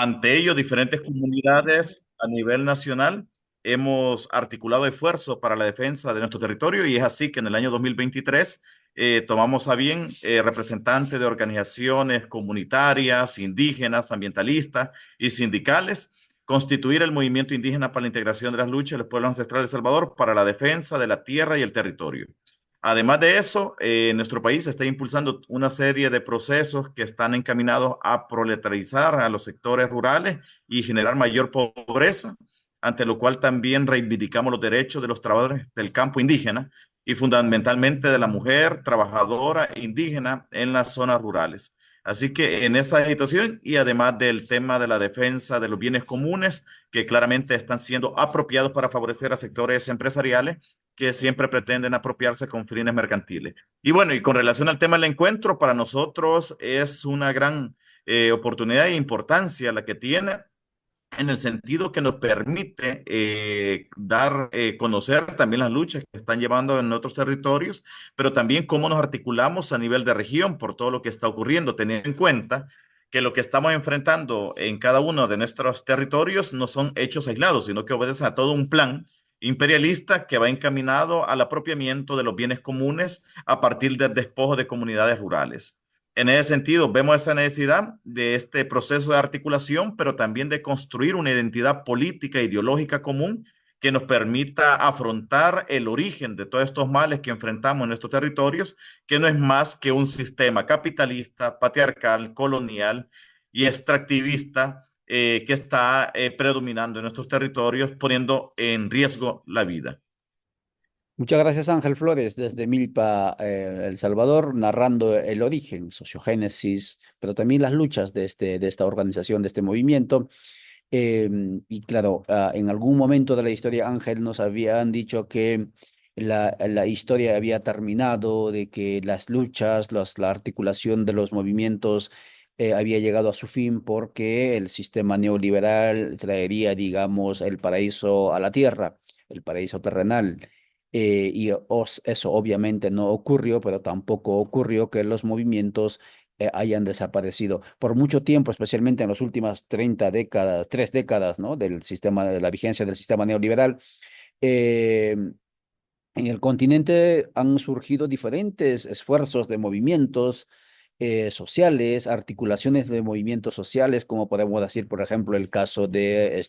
Ante ello, diferentes comunidades a nivel nacional hemos articulado esfuerzos para la defensa de nuestro territorio y es así que en el año 2023 tomamos a bien representantes de organizaciones comunitarias, indígenas, ambientalistas y sindicales constituir el movimiento indígena para la integración de las luchas de los pueblos ancestrales de El Salvador para la defensa de la tierra y el territorio. Además de eso, nuestro país está impulsando una serie de procesos que están encaminados a proletarizar a los sectores rurales y generar mayor pobreza, ante lo cual también reivindicamos los derechos de los trabajadores del campo indígena y fundamentalmente de la mujer trabajadora indígena en las zonas rurales. Así que en esa situación y además del tema de la defensa de los bienes comunes, que claramente están siendo apropiados para favorecer a sectores empresariales, que siempre pretenden apropiarse con fines mercantiles. Y bueno, y con relación al tema del encuentro, para nosotros es una gran oportunidad e importancia la que tiene en el sentido que nos permite dar, conocer también las luchas que están llevando en otros territorios, pero también cómo nos articulamos a nivel de región por todo lo que está ocurriendo, teniendo en cuenta que lo que estamos enfrentando en cada uno de nuestros territorios no son hechos aislados, sino que obedecen a todo un plan imperialista que va encaminado al apropiamiento de los bienes comunes a partir del despojo de comunidades rurales. En ese sentido, vemos esa necesidad de este proceso de articulación, pero también de construir una identidad política e ideológica común que nos permita afrontar el origen de todos estos males que enfrentamos en nuestros territorios, que no es más que un sistema capitalista, patriarcal, colonial y extractivista que está predominando en nuestros territorios, poniendo en riesgo la vida. Muchas gracias, Ángel Flores, desde Milpa, El Salvador, narrando el origen, sociogénesis, pero también las luchas de esta organización, de este movimiento. Y claro, en algún momento de la historia, Ángel, nos habían dicho que la historia había terminado, de que las luchas, la articulación de los movimientos había llegado a su fin porque el sistema neoliberal traería, digamos, el paraíso a la tierra, el paraíso terrenal. Eso obviamente no ocurrió, pero tampoco ocurrió que los movimientos hayan desaparecido por mucho tiempo, especialmente en las últimas 30 décadas, 3 décadas, ¿no? Del sistema, de la vigencia del sistema neoliberal. eh, en el continente han surgido diferentes esfuerzos de movimientos sociales, articulaciones de movimientos sociales, como podemos decir, por ejemplo, el caso de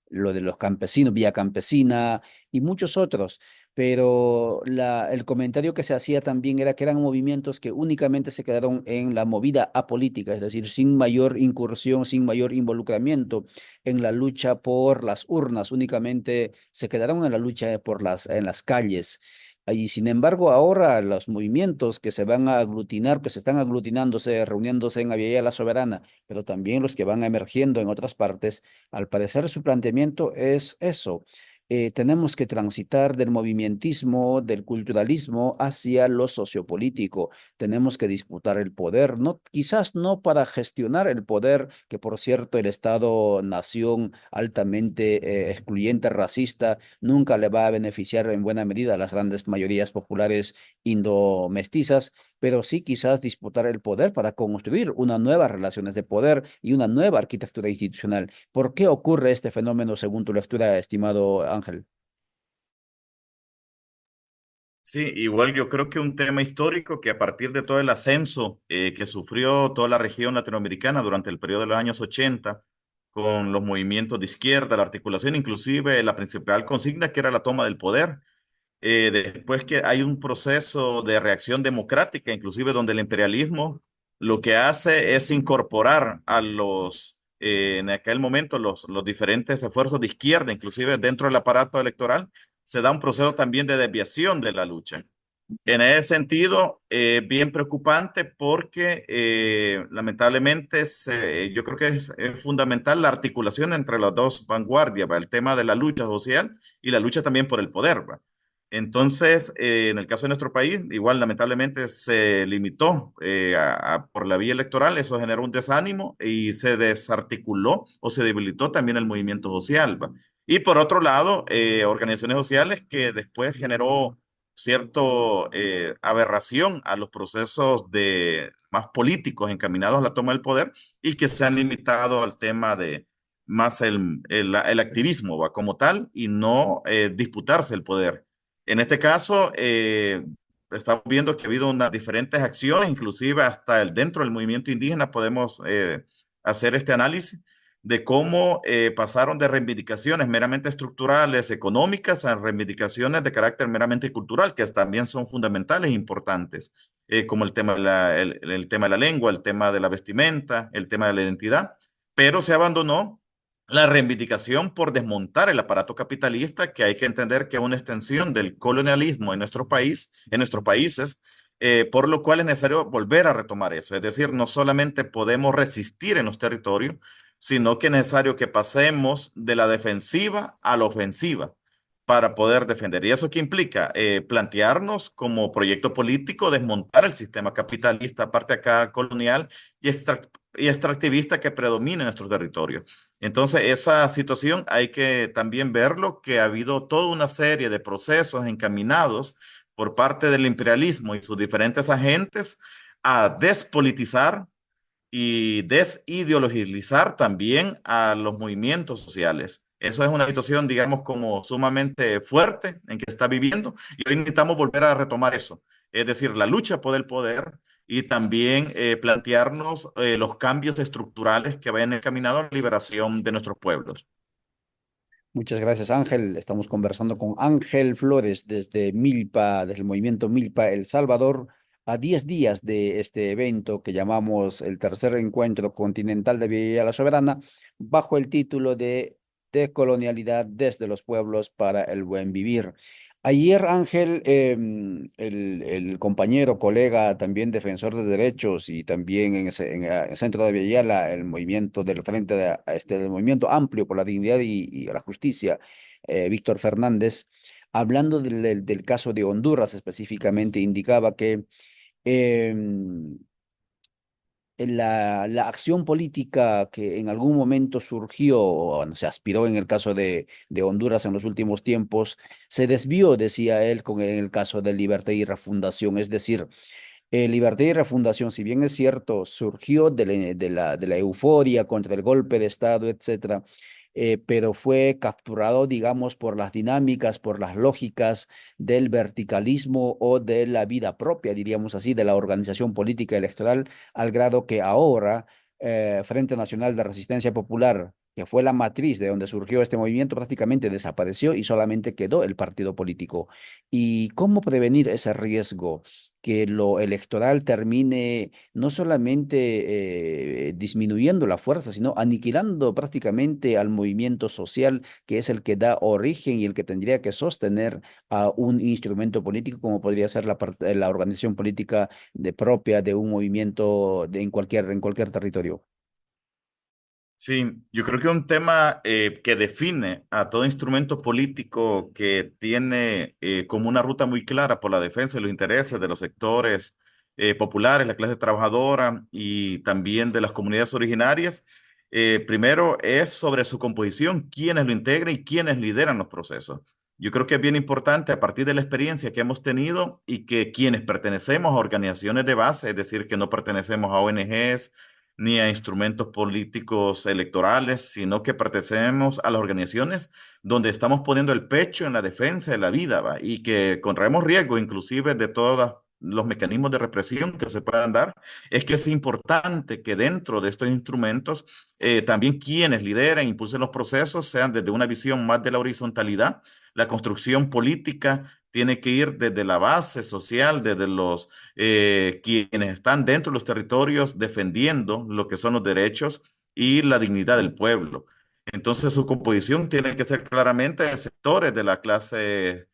lo de los campesinos, Vía Campesina y muchos otros. Pero el comentario que se hacía también era que eran movimientos que únicamente se quedaron en la movida apolítica, es decir, sin mayor incursión, sin mayor involucramiento en la lucha por las urnas, únicamente se quedaron en la lucha en las calles. Y sin embargo, ahora los movimientos que se van a aglutinar, que se están aglutinándose, reuniéndose en Avia la Soberana, pero también los que van emergiendo en otras partes, al parecer su planteamiento es eso. Tenemos que transitar del movimentismo, del culturalismo hacia lo sociopolítico. Tenemos que disputar el poder, no, quizás no para gestionar el poder, que por cierto el Estado-nación altamente excluyente, racista, nunca le va a beneficiar en buena medida a las grandes mayorías populares indomestizas, pero sí quizás disputar el poder para construir unas nuevas relaciones de poder y una nueva arquitectura institucional. ¿Por qué ocurre este fenómeno según tu lectura, estimado Ángel? Sí, igual yo creo que un tema histórico que a partir de todo el ascenso que sufrió toda la región latinoamericana durante el periodo de los años 80, con los movimientos de izquierda, la articulación, inclusive la principal consigna que era la toma del poder, después que hay un proceso de reacción democrática, inclusive donde el imperialismo lo que hace es incorporar a en aquel momento, los diferentes esfuerzos de izquierda, inclusive dentro del aparato electoral, se da un proceso también de desviación de la lucha. En ese sentido, bien preocupante porque lamentablemente yo creo que es fundamental la articulación entre las dos vanguardias, ¿va? El tema de la lucha social y la lucha también por el poder, ¿va? Entonces, en el caso de nuestro país, igual lamentablemente se limitó por la vía electoral, eso generó un desánimo y se desarticuló o se debilitó también el movimiento social, ¿va? Y por otro lado, organizaciones sociales que después generó cierto aberración a los procesos de más políticos encaminados a la toma del poder y que se han limitado al tema de más el activismo ¿va? Como tal y no disputarse el poder. En este caso, estamos viendo que ha habido unas diferentes acciones, inclusive hasta dentro del movimiento indígena podemos hacer este análisis de cómo pasaron de reivindicaciones meramente estructurales, económicas, a reivindicaciones de carácter meramente cultural, que también son fundamentales e importantes, como el tema el tema de la lengua, el tema de la vestimenta, el tema de la identidad, pero se abandonó la reivindicación por desmontar el aparato capitalista, que hay que entender que es una extensión del colonialismo en nuestro país, en nuestros países, por lo cual es necesario volver a retomar eso. Es decir, no solamente podemos resistir en los territorios, sino que es necesario que pasemos de la defensiva a la ofensiva para poder defender. ¿Y eso qué implica? Plantearnos como proyecto político, desmontar el sistema capitalista, aparte acá colonial y extractivista que predomina en nuestro territorio. Entonces, esa situación hay que también verlo, que ha habido toda una serie de procesos encaminados por parte del imperialismo y sus diferentes agentes a despolitizar y desideologizar también a los movimientos sociales. Eso es una situación, digamos, como sumamente fuerte en que está viviendo y hoy necesitamos volver a retomar eso, es decir, la lucha por el poder y también plantearnos los cambios estructurales que vayan encaminados a la liberación de nuestros pueblos. Muchas gracias, Ángel. Estamos conversando con Ángel Flores desde Milpa, desde el movimiento Milpa El Salvador, a 10 días de este evento que llamamos el tercer encuentro continental de Villa la Soberana, bajo el título de Decolonialidad desde los pueblos para el buen vivir. Ayer, Ángel, el compañero, colega, también defensor de derechos y también en el centro de Villela, el movimiento del Frente del Movimiento Amplio por la Dignidad y la Justicia, Víctor Fernández, hablando del caso de Honduras específicamente, indicaba que em, la acción política que en algún momento surgió, o bueno, se aspiró en el caso de Honduras en los últimos tiempos, se desvió, decía él, en el caso de Libertad y Refundación. Es decir, Libertad y Refundación, si bien es cierto, surgió de la euforia contra el golpe de Estado, etcétera, pero fue capturado, digamos, por las dinámicas, por las lógicas del verticalismo o de la vida propia, diríamos así, de la organización política electoral, al grado que ahora Frente Nacional de Resistencia Popular, que fue la matriz de donde surgió este movimiento, prácticamente desapareció y solamente quedó el partido político. ¿Y cómo prevenir ese riesgo? Que lo electoral termine no solamente disminuyendo la fuerza, sino aniquilando prácticamente al movimiento social, que es el que da origen y el que tendría que sostener a un instrumento político, como podría ser la organización política propia de un movimiento en cualquier territorio. Sí, yo creo que un tema que define a todo instrumento político que tiene como una ruta muy clara por la defensa de los intereses de los sectores populares, la clase trabajadora y también de las comunidades originarias, primero es sobre su composición, quiénes lo integran y quiénes lideran los procesos. Yo creo que es bien importante a partir de la experiencia que hemos tenido y que quienes pertenecemos a organizaciones de base, es decir, que no pertenecemos a ONGs, ni a instrumentos políticos electorales, sino que pertenecemos a las organizaciones donde estamos poniendo el pecho en la defensa de la vida, ¿va? Y que corremos riesgo inclusive de todos los mecanismos de represión que se puedan dar, es que es importante que dentro de estos instrumentos también quienes lideran, impulsen los procesos sean desde una visión más de la horizontalidad, la construcción política tiene que ir desde la base social, desde los quienes están dentro de los territorios defendiendo lo que son los derechos y la dignidad del pueblo. Entonces su composición tiene que ser claramente de sectores de la clase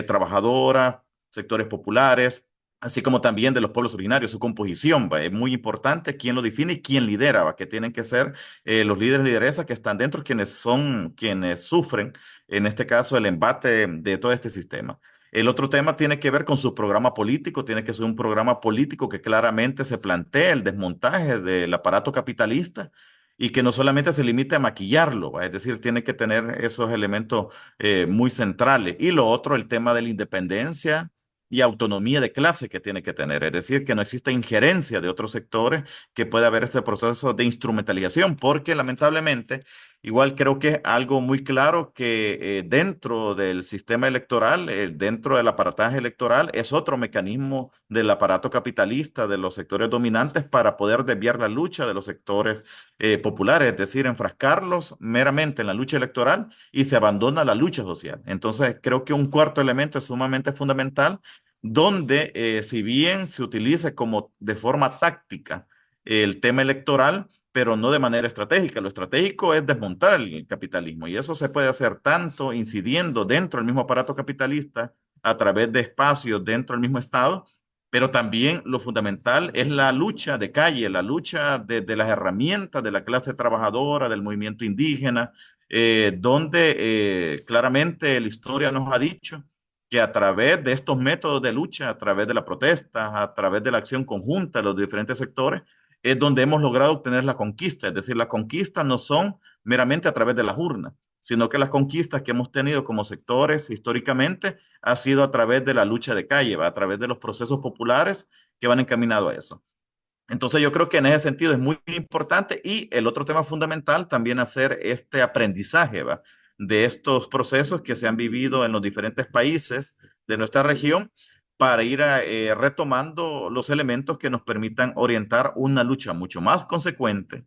trabajadora, sectores populares, así como también de los pueblos originarios. Su composición ¿va? Es muy importante quién lo define y quién lidera, ¿va? Que tienen que ser los líderes y lideresas que están dentro, quienes son quienes sufren, en este caso, el embate de todo este sistema. El otro tema tiene que ver con su programa político, tiene que ser un programa político que claramente se plantee el desmontaje del aparato capitalista y que no solamente se limite a maquillarlo, ¿va? Es decir, tiene que tener esos elementos muy centrales. Y lo otro, el tema de la independencia y autonomía de clase que tiene que tener, es decir, que no exista injerencia de otros sectores, que pueda haber este proceso de instrumentalización, porque lamentablemente, igual creo que es algo muy claro que dentro del sistema electoral, dentro del aparataje electoral, es otro mecanismo del aparato capitalista de los sectores dominantes para poder desviar la lucha de los sectores populares, es decir, enfrascarlos meramente en la lucha electoral y se abandona la lucha social. Entonces, creo que un cuarto elemento es sumamente fundamental donde si bien se utilice como de forma táctica el tema electoral, pero no de manera estratégica. Lo estratégico es desmontar el capitalismo y eso se puede hacer tanto incidiendo dentro del mismo aparato capitalista a través de espacios dentro del mismo Estado, pero también lo fundamental es la lucha de calle, la lucha de las herramientas de la clase trabajadora, del movimiento indígena, donde claramente la historia nos ha dicho que a través de estos métodos de lucha, a través de la protesta, a través de la acción conjunta de los diferentes sectores, es donde hemos logrado obtener la conquista. Es decir, las conquistas no son meramente a través de las urnas, sino que las conquistas que hemos tenido como sectores históricamente ha sido a través de la lucha de calle, ¿va? A través de los procesos populares que van encaminados a eso. Entonces yo creo que en ese sentido es muy importante y el otro tema fundamental también hacer este aprendizaje, ¿va? De estos procesos que se han vivido en los diferentes países de nuestra región para ir retomando los elementos que nos permitan orientar una lucha mucho más consecuente,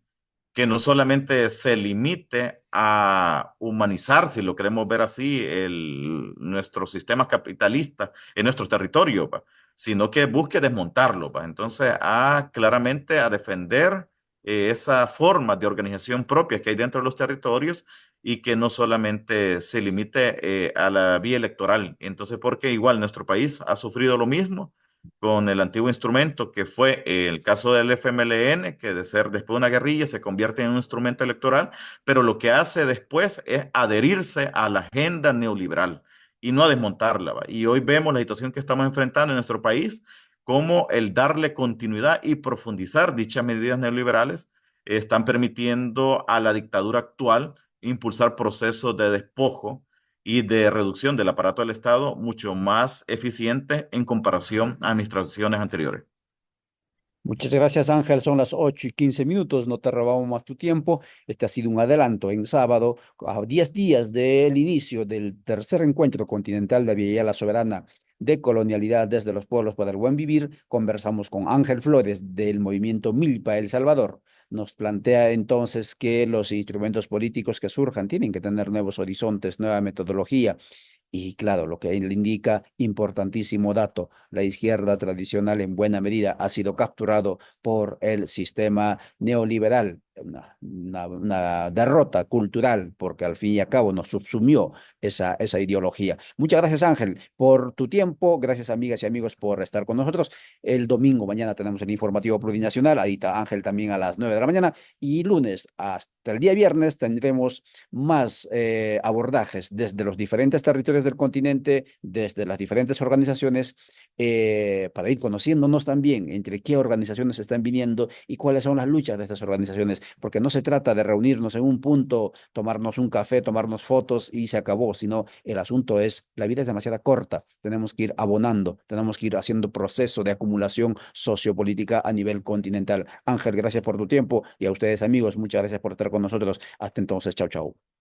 que no solamente se limite a humanizar, si lo queremos ver así, nuestro sistema capitalista en nuestro territorio, pa, sino que busque desmontarlo. Pa. Entonces, claramente a defender esa forma de organización propia que hay dentro de los territorios y que no solamente se limite a la vía electoral. Entonces, porque igual nuestro país ha sufrido lo mismo con el antiguo instrumento que fue el caso del FMLN, que de ser después de una guerrilla se convierte en un instrumento electoral, pero lo que hace después es adherirse a la agenda neoliberal y no a desmontarla. ¿Va? Y hoy vemos la situación que estamos enfrentando en nuestro país, como el darle continuidad y profundizar dichas medidas neoliberales están permitiendo a la dictadura actual impulsar procesos de despojo y de reducción del aparato del Estado mucho más eficiente en comparación a administraciones anteriores. Muchas gracias, Ángel. Son las 8:15. No te robamos más tu tiempo. Este ha sido un adelanto en sábado, a 10 días del inicio del tercer encuentro continental de Villela Soberana de colonialidad desde los pueblos para el buen vivir. Conversamos con Ángel Flores del movimiento Milpa El Salvador. Nos plantea entonces que los instrumentos políticos que surjan tienen que tener nuevos horizontes, nueva metodología. Y claro, lo que él indica, importantísimo dato, la izquierda tradicional en buena medida ha sido capturado por el sistema neoliberal, una derrota cultural, porque al fin y al cabo nos subsumió esa ideología. Muchas gracias, Ángel, por tu tiempo. Gracias, amigas y amigos, por estar con nosotros. El domingo, mañana tenemos el informativo plurinacional. Ahí está Ángel también a las 9 de la mañana. Y lunes hasta el día viernes tendremos más abordajes desde los diferentes territorios del continente, desde las diferentes organizaciones, para ir conociéndonos también entre qué organizaciones están viniendo y cuáles son las luchas de estas organizaciones, porque no se trata de reunirnos en un punto, tomarnos un café, tomarnos fotos y se acabó, sino el asunto es, la vida es demasiado corta, tenemos que ir abonando, tenemos que ir haciendo proceso de acumulación sociopolítica a nivel continental. Ángel, gracias por tu tiempo y a ustedes amigos, muchas gracias por estar con nosotros. Hasta entonces, chao, chao.